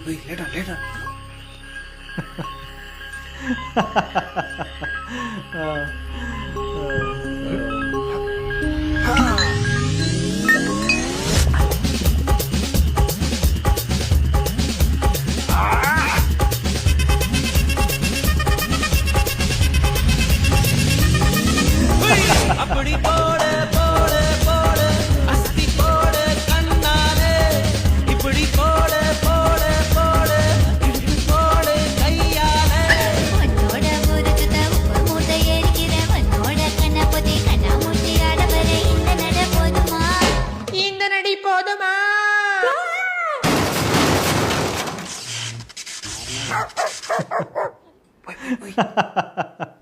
Wait, later. அப்படி போடு போடு போடு அஸ்தி போடு கண்ணாலே இப்படி போடு போடு போடு இப்படி போடு கையாலே உன்னோட ஊருக்கு உப்பு மூட்டை ஏறிக்கிற உன்னோட கண்ணப்பொத்தி கண்ணாமூச்சி ஆடவர இந்த நட போதுமா இந்த நடி போதுமா? Wait.